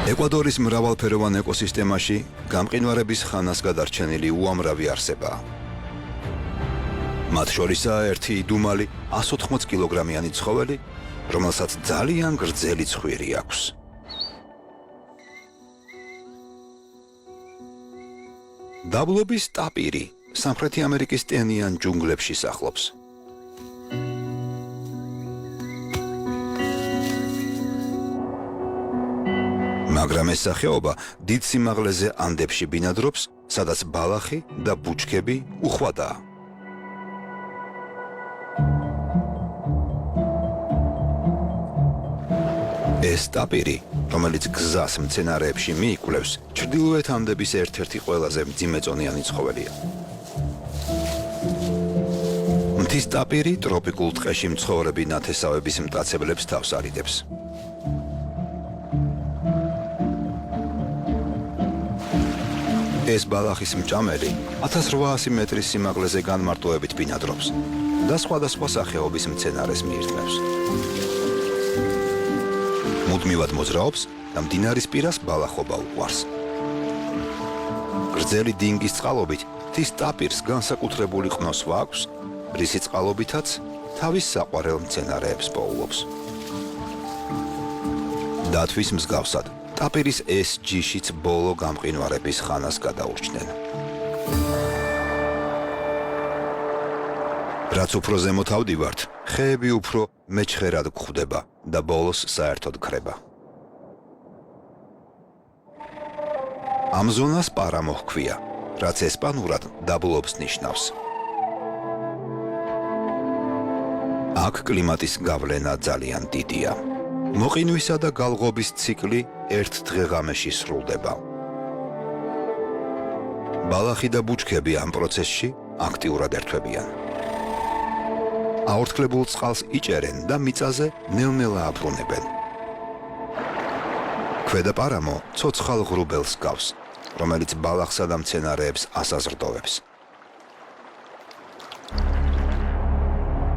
ეკვადორის მრავალფეროვან ეკოსისტემაში გამყინვარების ხანას გადარჩენილი უამრავი არსებაა. მათ შორისაა ერთი იდუმალი 180 კილოგრამიანი ცხოველი, რომელსაც ძალიან გრძელი ცხვირი აქვს. დაბლობის ტაპირი სამხრეთი ამერიკის ტენიან ჯუნგლებში სახლობს. მაგრამ ეს სახეობა დიდ სიმაღლეზე ანდებში ბინადრობს, სადაც ბალახი და ბუჩქები უხვადაა. ეს ტაპირი, რომელიც გზას მცენარეებში მიიკვლევს, ჩრდილოეთ ანდების ერთ-ერთი ყველაზე მძიმეწონიანი ცხოველია. მთის ტაპირი ტროპიკულ ტყეში მცხოვრები ნათესავების მტაცებლებს თავს არიდებს. ეს ბალახის მჭამელი 1800 მეტრის სიმაღლეზე განმარტოებით ბინადრობს და სხვადასხვა სახეობის მცენარეს მიირთმევს. მუდმივად მოძრაობს და მდინარის პირას ბალახობა უყვარს. გრძელი დინგის წყალობით მთის ტაპირს განსაკუთრებული ყნოსვა აქვს, რისი წყალობითაც თავის საყვარელ მცენარეებს პოულობს. დათვის მსგავსად, ტაპირის ეს ჯიშიც ბოლო გამყინვარების ხანას გადაურჩნენ. რაც უფრო ზემოთ ავდივართ, ხეები უფრო მეჩხერად გვხვდება და ბოლოს საერთოდ ქრება. ამ ზონას პარამო ჰქვია, რაც ესპანურად დაბლობს ნიშნავს. აქ კლიმატის გავლენა ძალიან დიდია. მოყინვისა და გალღობის ციკლი ერთ დღე-ღამეში სრულდება. ბალახი და ბუჩქები ამ პროცესში აქტიურად ერთვებიან. აორთქლებულ წყალს იჭერენ და მიწაზე ნელ-ნელა აბრუნებენ. ქვედა პარამო ცოცხალ ღრუბელს გავს, რომელიც ბალახსა და მცენარეებს ასაზრდოვებს.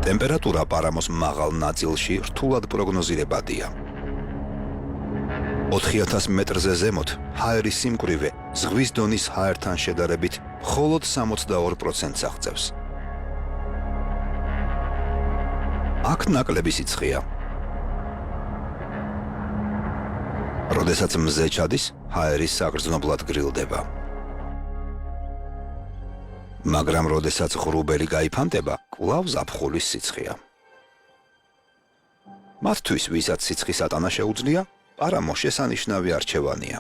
ტემპერატურა პარამოს მაღალ ნაწილში რთულად პროგნოზირებადია. 4000 მეტრზე ზემოთ ჰაერის სიმკვრივე ზღვის დონის ჰაერთან შედარებით მხოლოდ 62%-ს აღწევს. აქ ნაკლები სიცხეა. როდესაც მზე ჩადის, ჰაერი საგრძნობლად გრილდება. მაგრამ როდესაც ღრუბელი გაიფანტება, კვლავ ზაფხულის სიცხეა. მათთვის, ვისაც სიცხის ატანა შეუძლია, პარამო შესანიშნავი არჩევანია.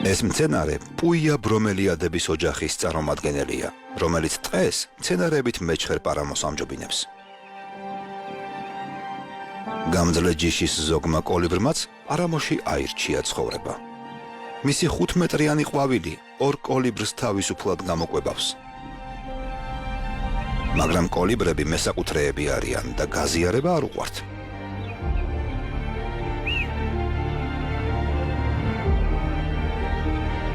ეს მცენარე პუია ბრომელიადების ოჯახის წარმომადგენელია, რომელიც ტყეს მცენარეებით მეჩხერ პარამოს ამჯობინებს. გამძლე ჯიშის ზოგმა კოლიბრმაც პარამოში აირჩია ცხოვრება. მისი 5 მეტრიანი ყვავილი 2 კოლიბრს თავისუფლად გამოკვებავს. მაგრამ კოლიბრები მესაკუთრეები არიან და გაზიარება არ უყვართ.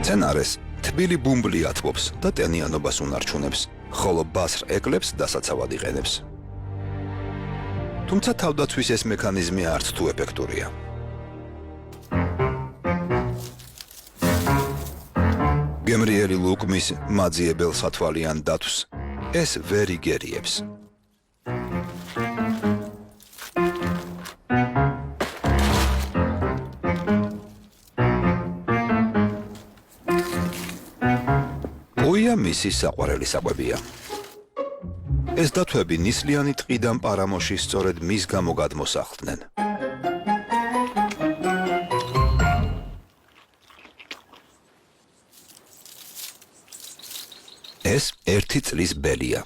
მცენარეს თბილი ბუმბლი ათბობს და ტენიანობას უნარჩუნებს, ხოლო ბასრ ეკლებს დასაცავად იყენებს. თუმცა თავდაცვის ეს მექანიზმი არც თუ ეფექტურია. გემრიელი ლუკმის მაძიებელ სათვალიან დათვს ეს ვერ იგერიებს. პუია მისი საყვარელი საკვებია. ეს დათვები ნისლიანი ტყიდან პარამოში სწორედ მის გამო გადმოსახლდნენ. ეს 1 წლის ბელია.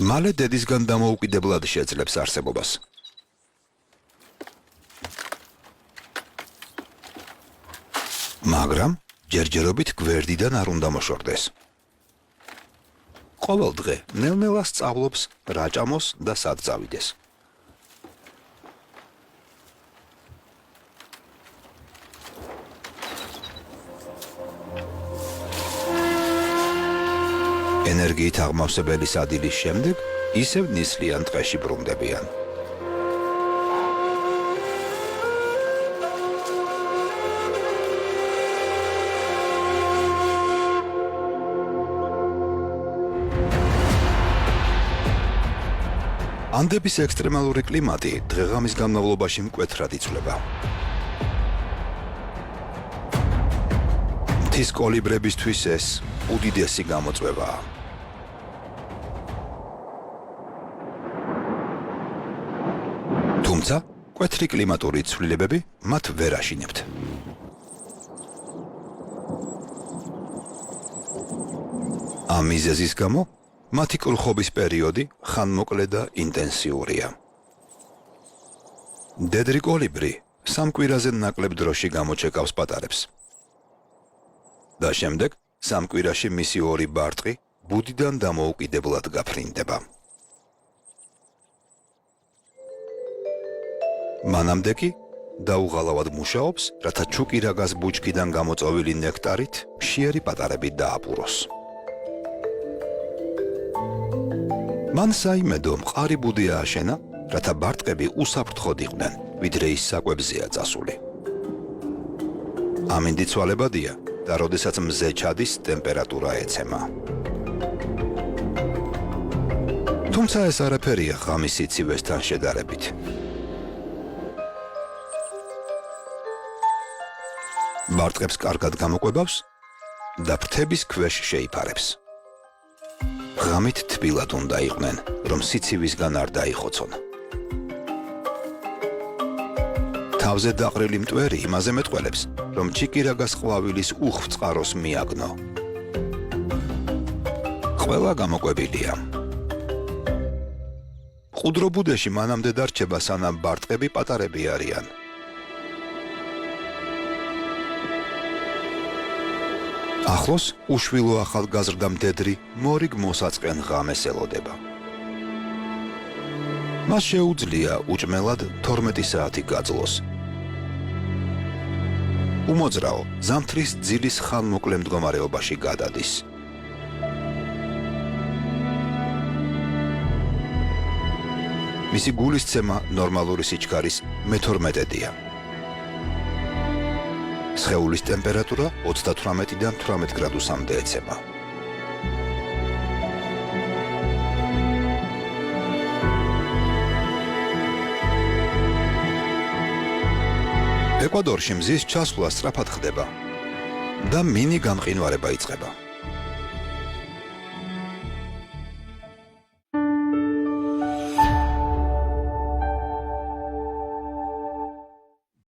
მალე დედისგან დამოუკიდებლად შეძლებს არსებობას. მაგრამ ჯერჯერობით გვერდიდან არ უნდა მოშორდეს. ყოველ დღე ნელ-ნელა სწავლობს რა ჭამოს და სად წავიდეს. ენერგიით აღმავსებელი სადილის შემდეგ ისევ ნისლიან ტყეში ბრუნდებიან. ანდების ექსტრემალური კლიმატი დღე-ღამის განმავლობაში მკვეთრად იცვლება. მთის კოლიბრებისთვის ეს უდიდესი გამოწვევაა. თუმცა, მკვეთრი კლიმატური ცვლილებები მათ ვერ აშინებთ. ამ მიზეზის გამო მათი კრუხობის პერიოდი ხანმოკლე და ინტენსიურია. დედრი კოლიბრი სამ კვირაზე ნაკლებ დროში გამოჩეკავს პატარებს. და შემდეგ სამ კვირაში მისი ორი ბარტყი ბუდიდან დამოუკიდებლად გაფრინდება. მანამდე კი დაუღალავად მუშაობს, რათა ჩუკირაგას ბუჩქიდან გამოწოვილი ნექტარით მშიერი პატარები დააპუროს. მან საიმედო მყარი ბუდი ააშენა, რათა ბარტყები უსაფრთხოდ იყვნენ, ვიდრე ის საკვებზეა წასული. ამინდი ცვალებადია და როდესაც მზე ჩადის, ტემპერატურა ეცემა. თუმცა ეს არაფერია ღამის სიცივესთან შედარებით. ბარტყებს კარგად გამოკვებავს და ფრთების ქვეშ შეიფარებს. ღამით თბილად უნდა იყვნენ, რომ სიცივისგან არ დაიხოცონ. თავზე დაყრილი მტვერი იმაზე მეტყველებს, რომ ჩიკირაგას ყვავილის უხვწყაროს მიაგნო. ყველა გამოკვებილია. ყუდრო ბუდეში მანამდე დარჩება, სანამ ბარტყები პატარები არიან. ახლოს უშვილო ახალგაზრდა მდედრი მორიგ მოსაწყენ ღამეს ელოდება. მას შეუძლია უჭმელად 12 საათი გაძლოს. უმოძრაო ზამთრის ძილის ხანმოკლე მდგომარეობაში გადადის. მისი გულისცემა ნორმალური სიჩქარის მე-12-დია. სხეულის ტემპერატურა 38-დან 18 გრადუსამდე ეცემა. ეკვადორში მზის ჩასვლა სწრაფად ხდება და მინი გამყინვარება იწყება.